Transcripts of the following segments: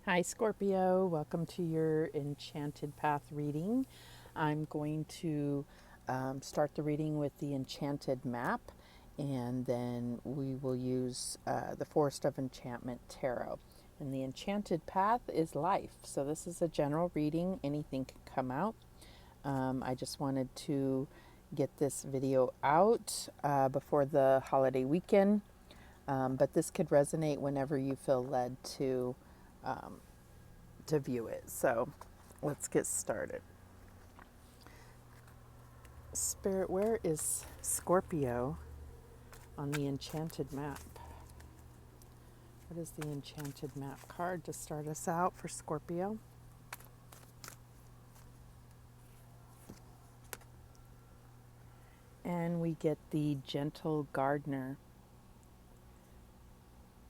Hi Scorpio, welcome to your Enchanted Path reading. I'm going to start the reading with the Enchanted map, and then we will use the Forest of Enchantment Tarot. And the Enchanted Path is life, so this is a general reading, anything can come out. I just wanted to get this video out before the holiday weekend, but this could resonate whenever you feel led um, to view it. So let's get started. Spirit, where is Scorpio on the Enchanted map? What is the Enchanted map card to start us out for Scorpio? And we get the Gentle Gardener.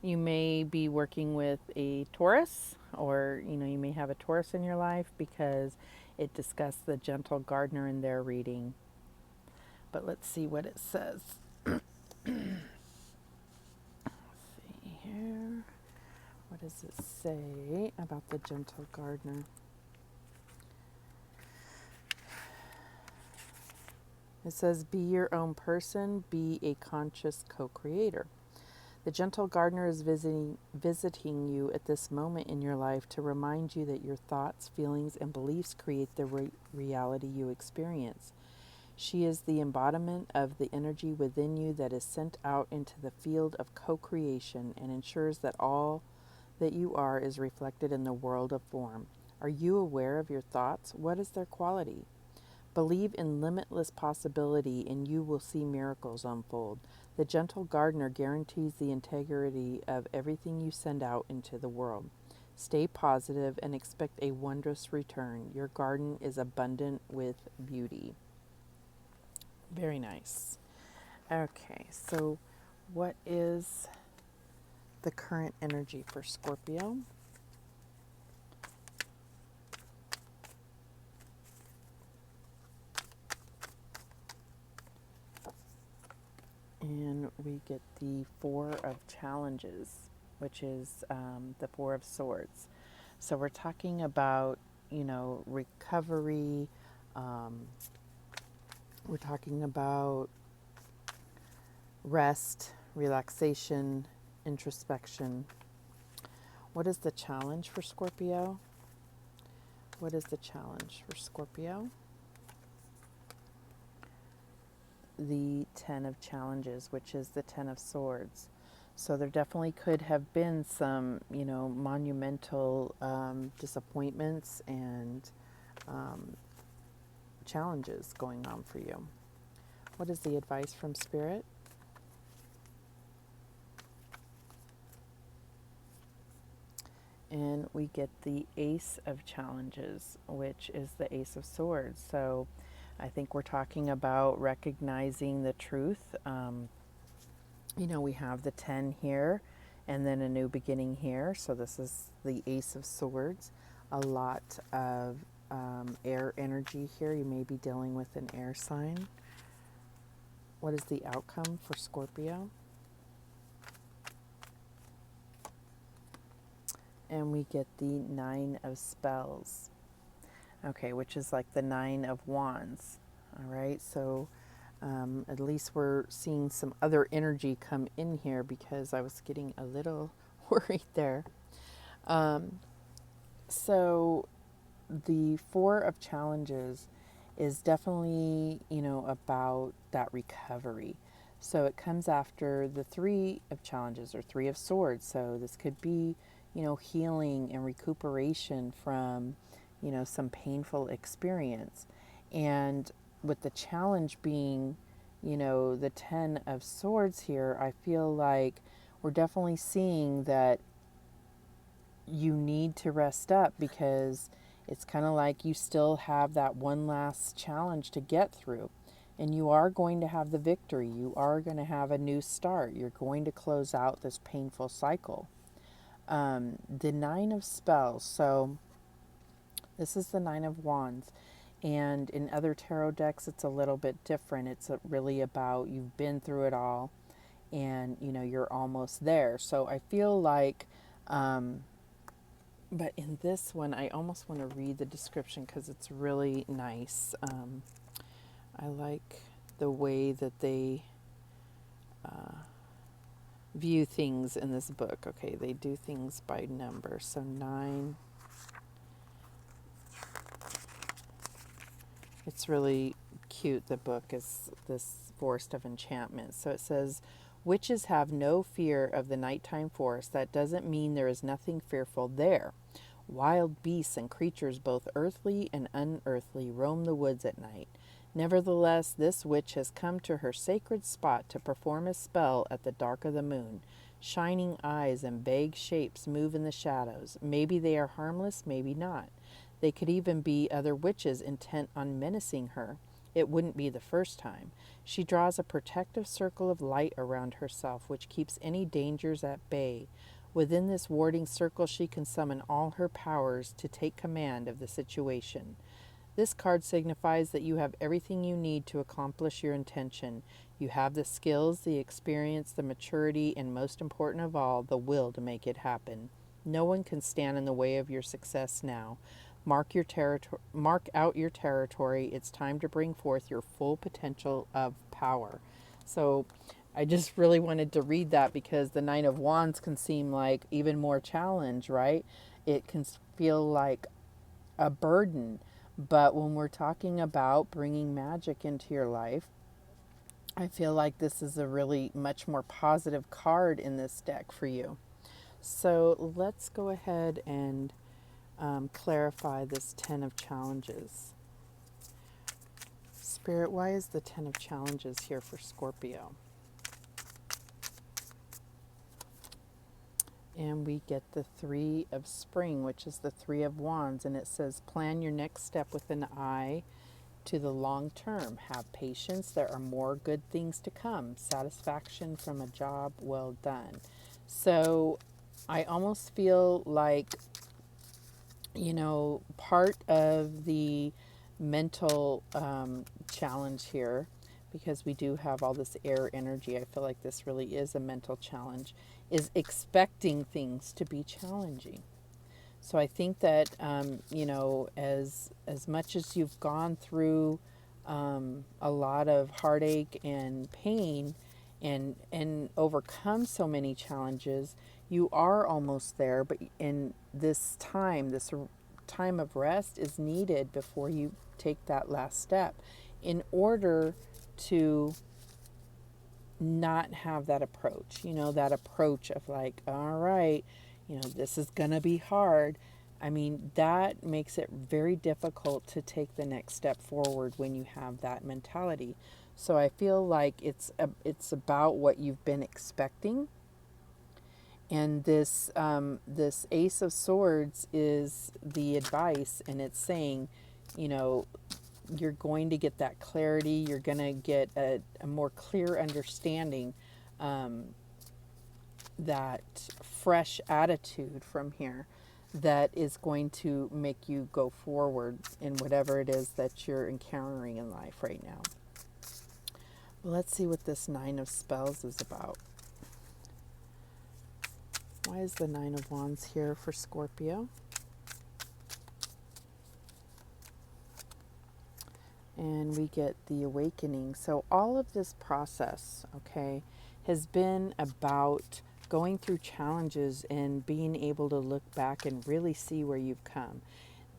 You may be working with a Taurus, or you may have a Taurus in your life, because it discussed the Gentle Gardener in their reading. But let's see what it says. Let's see here. What does it say about the Gentle Gardener? It says, be your own person, be a conscious co-creator. The Gentle Gardener is visiting you at this moment in your life to remind you that your thoughts, feelings, and beliefs create the reality you experience. She is the embodiment of the energy within you that is sent out into the field of co-creation and ensures that all that you are is reflected in the world of form. Are you aware of your thoughts? What is their quality? Believe in limitless possibility and you will see miracles unfold. The Gentle Gardener guarantees the integrity of everything you send out into the world. Stay positive and expect a wondrous return. Your garden is abundant with beauty. Very nice. Okay, so what is the current energy for Scorpio? And we get the Four of Challenges, which is the Four of Swords. So we're talking about, recovery. We're talking about rest, relaxation, introspection. What is the challenge for Scorpio? What is the challenge for Scorpio? The Ten of Challenges, which is the Ten of Swords. So there definitely could have been some, monumental disappointments and challenges going on for you. What is the advice from Spirit? And we get the Ace of Challenges, which is the Ace of Swords. So I think we're talking about recognizing the truth. We have the 10 here and then a new beginning here. So this is the Ace of Swords. A lot of air energy here. You may be dealing with an air sign. What is the outcome for Scorpio? And we get the Nine of Spells. Okay, which is like the Nine of Wands. All right, so at least we're seeing some other energy come in here, because I was getting a little worried there. So the Four of Challenges is definitely, about that recovery. So it comes after the Three of Challenges, or Three of Swords. So this could be, healing and recuperation from, some painful experience. And with the challenge being, the Ten of Swords here, I feel like we're definitely seeing that you need to rest up, because it's kind of like you still have that one last challenge to get through. And you are going to have the victory. You are going to have a new start. You're going to close out this painful cycle. The Nine of Spells. So this is the Nine of Wands. And in other tarot decks, it's a little bit different. It's really about you've been through it all and, you're almost there. So I feel like But in this one, I almost want to read the description because it's really nice. I like the way that they view things in this book. Okay, they do things by number. So 9. It's really cute. The book is this forest of enchantment. So it says, witches have no fear of the nighttime forest. That doesn't mean there is nothing fearful there. Wild beasts and creatures, both earthly and unearthly, roam the woods at night. Nevertheless, this witch has come to her sacred spot to perform a spell at the dark of the moon. Shining eyes and vague shapes move in the shadows. Maybe they are harmless, maybe not. They could even be other witches intent on menacing her. It wouldn't be the first time. She draws a protective circle of light around herself, which keeps any dangers at bay. Within this warding circle, she can summon all her powers to take command of the situation. This card signifies that you have everything you need to accomplish your intention. You have the skills, the experience, the maturity, and most important of all, the will to make it happen. No one can stand in the way of your success now. Mark out your territory. It's time to bring forth your full potential of power. So I just really wanted to read that because the Nine of Wands can seem like even more challenge, right? It can feel like a burden. But when we're talking about bringing magic into your life, I feel like this is a really much more positive card in this deck for you. So let's go ahead and clarify this 10 of challenges. Spirit, why is the 10 of challenges here for Scorpio? And we get the 3 of spring, which is the 3 of wands. And it says, plan your next step with an eye to the long term. Have patience. There are more good things to come. Satisfaction from a job well done. So I almost feel like, you know, part of the mental challenge here, because we do have all this air energy, I feel like this really is a mental challenge, is expecting things to be challenging. So I think that, you know, as much as you've gone through a lot of heartache and pain and overcome so many challenges, you are almost there. But in this time of rest is needed before you take that last step in order to not have that approach, you know, that approach of like, all right, you know, this is going to be hard. I mean, that makes it very difficult to take the next step forward when you have that mentality. So I feel like it's about what you've been expecting. And this Ace of Swords is the advice, and it's saying, you know, you're going to get that clarity. You're going to get a more clear understanding, that fresh attitude from here that is going to make you go forward in whatever it is that you're encountering in life right now. Well, let's see what this Nine of Spells is about. Why is the Nine of Wands here for Scorpio? And we get the awakening. So all of this process, okay, has been about going through challenges and being able to look back and really see where you've come.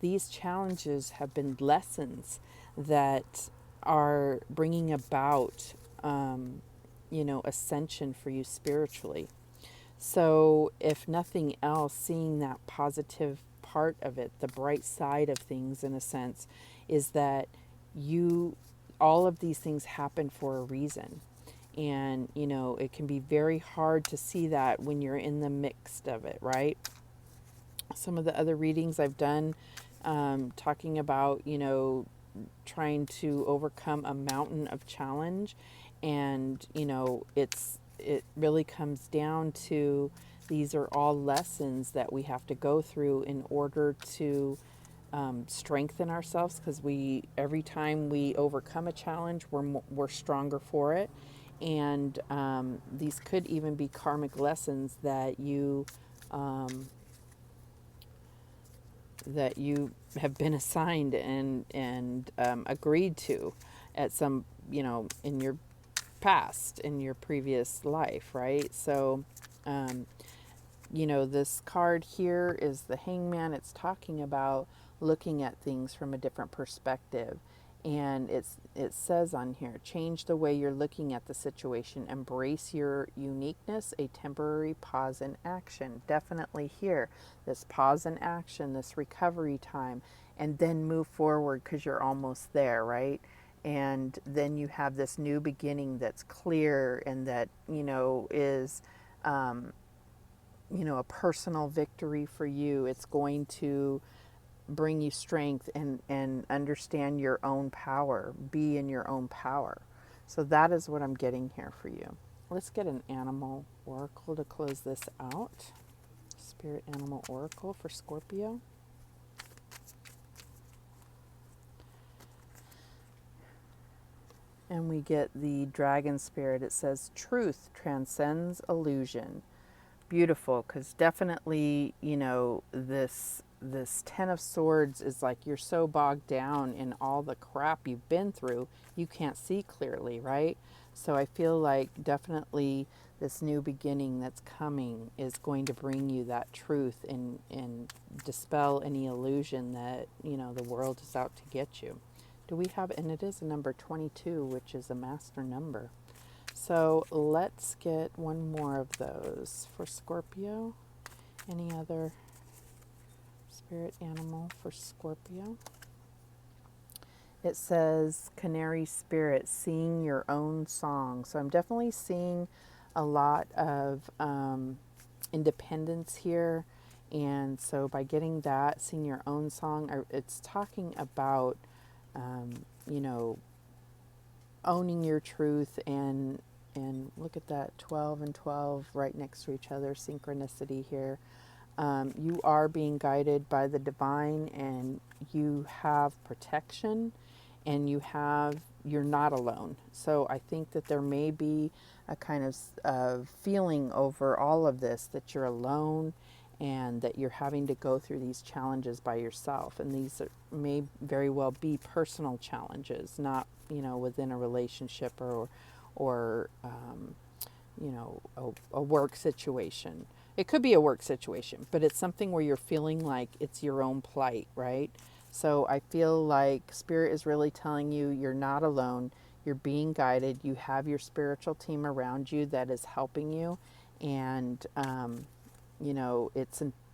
These challenges have been lessons that are bringing about, you know, ascension for you spiritually. So if nothing else, seeing that positive part of it, the bright side of things in a sense, is that you, all of these things happen for a reason. And, you know, it can be very hard to see that when you're in the midst of it, right? Some of the other readings I've done, talking about, you know, trying to overcome a mountain of challenge. And, you know, it really comes down to these are all lessons that we have to go through in order to strengthen ourselves, because every time we overcome a challenge, we're stronger for it. And these could even be karmic lessons that you that you have been assigned and agreed to at some, in your past, in your previous life, right? So, this card here is the Hangman. It's talking about looking at things from a different perspective. And it says on here, change the way you're looking at the situation. Embrace your uniqueness, a temporary pause in action. Definitely here, this pause in action, this recovery time, and then move forward because you're almost there, right? And then you have this new beginning that's clear and that, is a personal victory for you. It's going to bring you strength and understand your own power, be in your own power. So that is what I'm getting here for you. Let's get an animal oracle to close this out. Spirit animal oracle for Scorpio. And we get the dragon spirit. It says, truth transcends illusion. Beautiful, because definitely, this Ten of Swords is like you're so bogged down in all the crap you've been through, you can't see clearly, right? So I feel like definitely this new beginning that's coming is going to bring you that truth and dispel any illusion that, the world is out to get you. Do we have, and it is a number 22, which is a master number. So let's get one more of those for Scorpio. Any other spirit animal for Scorpio? It says canary spirit, sing your own song. So I'm definitely seeing a lot of independence here. And so by getting that, sing your own song, it's talking about, owning your truth and look at that 12 and 12 right next to each other, synchronicity here. You are being guided by the divine and you have protection and you're not alone. So I think that there may be a kind of feeling over all of this that you're alone and that you're having to go through these challenges by yourself. And these may very well be personal challenges, not, within a relationship or a work situation. It could be a work situation, but it's something where you're feeling like it's your own plight, right? So I feel like Spirit is really telling you you're not alone. You're being guided. You have your spiritual team around you that is helping you. And,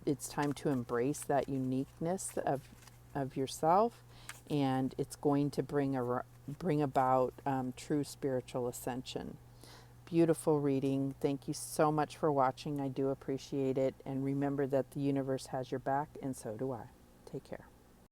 it's time to embrace that uniqueness of yourself. And it's going to bring about true spiritual ascension. Beautiful reading. Thank you so much for watching. I do appreciate it. And remember that the universe has your back, and so do I. Take care.